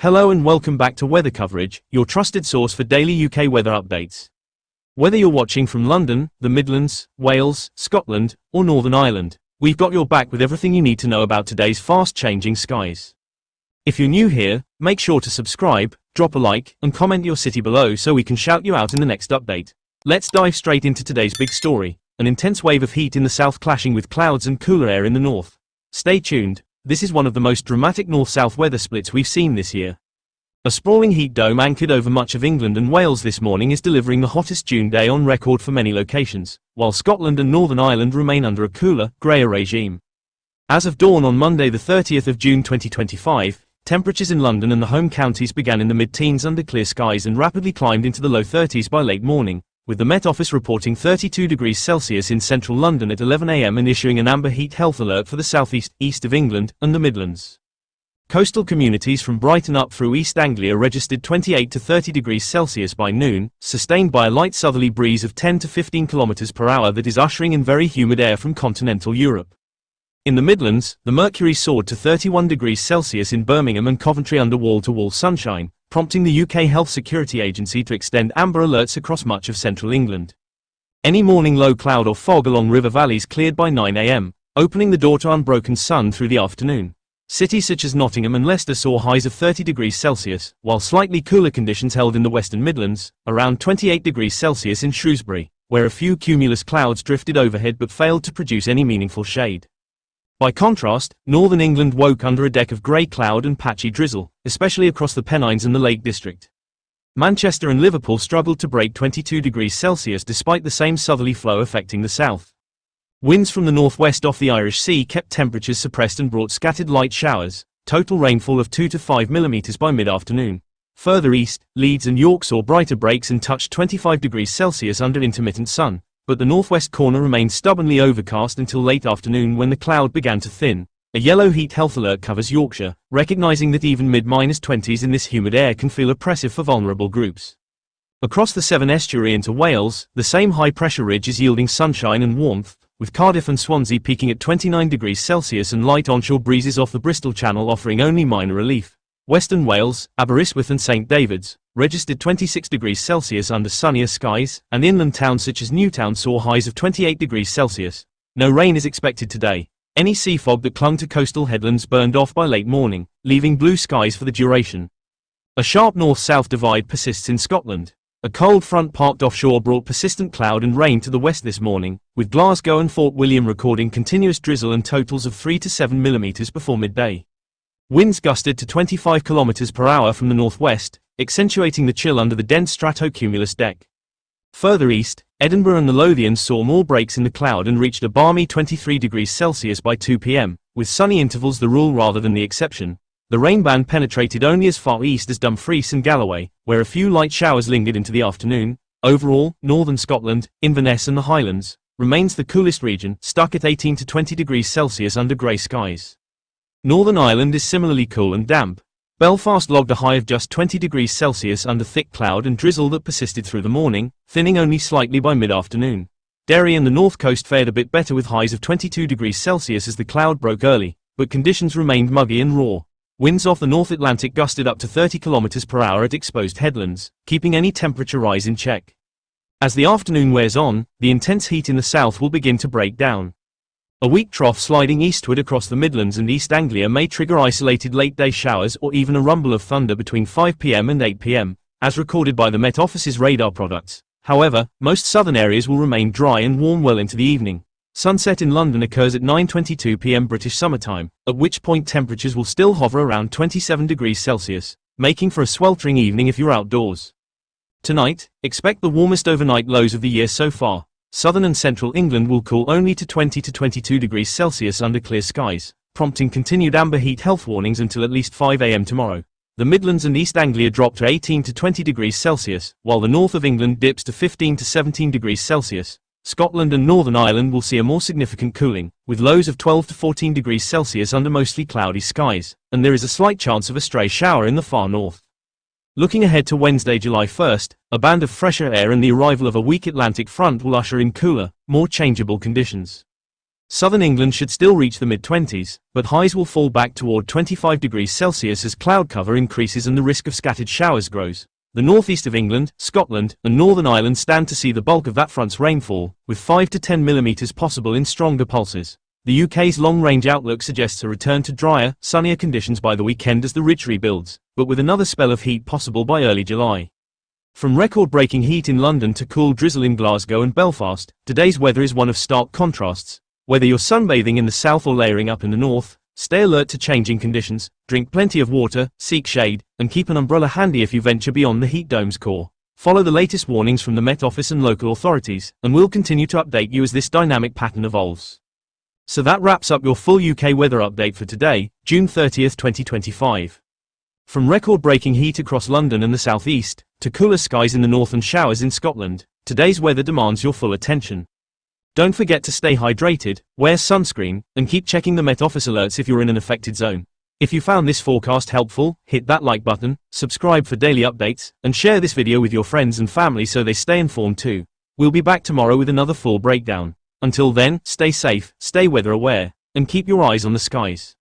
Hello and welcome back to Weather Coverage, your trusted source for daily UK weather updates. Whether you're watching from London, the Midlands, Wales, Scotland, or Northern Ireland, we've got your back with everything you need to know about today's fast-changing skies. If you're new here, make sure to subscribe, drop a like, and comment your city below so we can shout you out in the next update. Let's dive straight into today's big story, an intense wave of heat in the south clashing with clouds and cooler air in the north. Stay tuned. This is one of the most dramatic north-south weather splits we've seen this year. A sprawling heat dome anchored over much of England and Wales this morning is delivering the hottest June day on record for many locations, while Scotland and Northern Ireland remain under a cooler, greyer regime. As of dawn on Monday the 30th of June 2025, temperatures in London and the home counties began in the mid-teens under clear skies and rapidly climbed into the low 30s by late morning, with the Met Office reporting 32 degrees Celsius in central London at 11 AM and issuing an amber heat health alert for the southeast, east of England, and the Midlands. Coastal communities from Brighton up through East Anglia registered 28 to 30 degrees Celsius by noon, sustained by a light southerly breeze of 10 to 15 km per hour that is ushering in very humid air from continental Europe. In the Midlands, the mercury soared to 31 degrees Celsius in Birmingham and Coventry under wall-to-wall sunshine, prompting the UK Health Security Agency to extend amber alerts across much of central England. Any morning low cloud or fog along river valleys cleared by 9 AM, opening the door to unbroken sun through the afternoon. Cities such as Nottingham and Leicester saw highs of 30 degrees Celsius, while slightly cooler conditions held in the Western Midlands, around 28 degrees Celsius in Shrewsbury, where a few cumulus clouds drifted overhead but failed to produce any meaningful shade. By contrast, northern England woke under a deck of grey cloud and patchy drizzle, especially across the Pennines and the Lake District. Manchester and Liverpool struggled to break 22 degrees Celsius despite the same southerly flow affecting the south. Winds from the northwest off the Irish Sea kept temperatures suppressed and brought scattered light showers, total rainfall of 2 to 5 mm by mid-afternoon. Further east, Leeds and York saw brighter breaks and touched 25 degrees Celsius under intermittent sun, but the northwest corner remained stubbornly overcast until late afternoon when the cloud began to thin. A yellow heat health alert covers Yorkshire, recognizing that even mid-20s in this humid air can feel oppressive for vulnerable groups. Across the Severn Estuary into Wales, the same high-pressure ridge is yielding sunshine and warmth, with Cardiff and Swansea peaking at 29 degrees Celsius and light onshore breezes off the Bristol Channel offering only minor relief. Western Wales, Aberystwyth and St David's, registered 26 degrees Celsius under sunnier skies, and inland towns such as Newtown saw highs of 28 degrees Celsius. No rain is expected today. Any sea fog that clung to coastal headlands burned off by late morning, leaving blue skies for the duration. A sharp north-south divide persists in Scotland. A cold front parked offshore brought persistent cloud and rain to the west this morning, with Glasgow and Fort William recording continuous drizzle and totals of 3 to 7 mm before midday. Winds gusted to 25 km per hour from the northwest, accentuating the chill under the dense stratocumulus deck. Further east, Edinburgh and the Lothians saw more breaks in the cloud and reached a balmy 23 degrees Celsius by 2 p.m, with sunny intervals the rule rather than the exception. The rain band penetrated only as far east as Dumfries and Galloway, where a few light showers lingered into the afternoon. Overall, northern Scotland, Inverness and the Highlands, remains the coolest region, stuck at 18 to 20 degrees Celsius under grey skies. Northern Ireland is similarly cool and damp. Belfast logged a high of just 20 degrees Celsius under thick cloud and drizzle that persisted through the morning, thinning only slightly by mid-afternoon. Derry and the north coast fared a bit better with highs of 22 degrees Celsius as the cloud broke early, but conditions remained muggy and raw. Winds off the North Atlantic gusted up to 30 km per hour at exposed headlands, keeping any temperature rise in check. As the afternoon wears on, the intense heat in the south will begin to break down. A weak trough sliding eastward across the Midlands and East Anglia may trigger isolated late-day showers or even a rumble of thunder between 5 p.m. and 8 p.m, as recorded by the Met Office's radar products. However, most southern areas will remain dry and warm well into the evening. Sunset in London occurs at 9:22 p.m. British summertime, at which point temperatures will still hover around 27 degrees Celsius, making for a sweltering evening if you're outdoors. Tonight, expect the warmest overnight lows of the year so far. Southern and central England will cool only to 20 to 22 degrees Celsius under clear skies, prompting continued amber heat health warnings until at least 5 AM tomorrow. The Midlands and East Anglia drop to 18 to 20 degrees Celsius, while the north of England dips to 15 to 17 degrees Celsius. Scotland and Northern Ireland will see a more significant cooling, with lows of 12 to 14 degrees Celsius under mostly cloudy skies, and there is a slight chance of a stray shower in the far north. Looking ahead to Wednesday, July 1st, a band of fresher air and the arrival of a weak Atlantic front will usher in cooler, more changeable conditions. Southern England should still reach the mid-20s, but highs will fall back toward 25 degrees Celsius as cloud cover increases and the risk of scattered showers grows. The northeast of England, Scotland, and Northern Ireland stand to see the bulk of that front's rainfall, with 5 to 10 millimeters possible in stronger pulses. The UK's long-range outlook suggests a return to drier, sunnier conditions by the weekend as the ridge rebuilds, but with another spell of heat possible by early July. From record-breaking heat in London to cool drizzle in Glasgow and Belfast, today's weather is one of stark contrasts. Whether you're sunbathing in the south or layering up in the north, stay alert to changing conditions, drink plenty of water, seek shade, and keep an umbrella handy if you venture beyond the heat dome's core. Follow the latest warnings from the Met Office and local authorities, and we'll continue to update you as this dynamic pattern evolves. So that wraps up your full UK weather update for today, June 30th, 2025. From record-breaking heat across London and the southeast, to cooler skies in the north and showers in Scotland, today's weather demands your full attention. Don't forget to stay hydrated, wear sunscreen, and keep checking the Met Office alerts if you're in an affected zone. If you found this forecast helpful, hit that like button, subscribe for daily updates, and share this video with your friends and family so they stay informed too. We'll be back tomorrow with another full breakdown. Until then, stay safe, stay weather aware, and keep your eyes on the skies.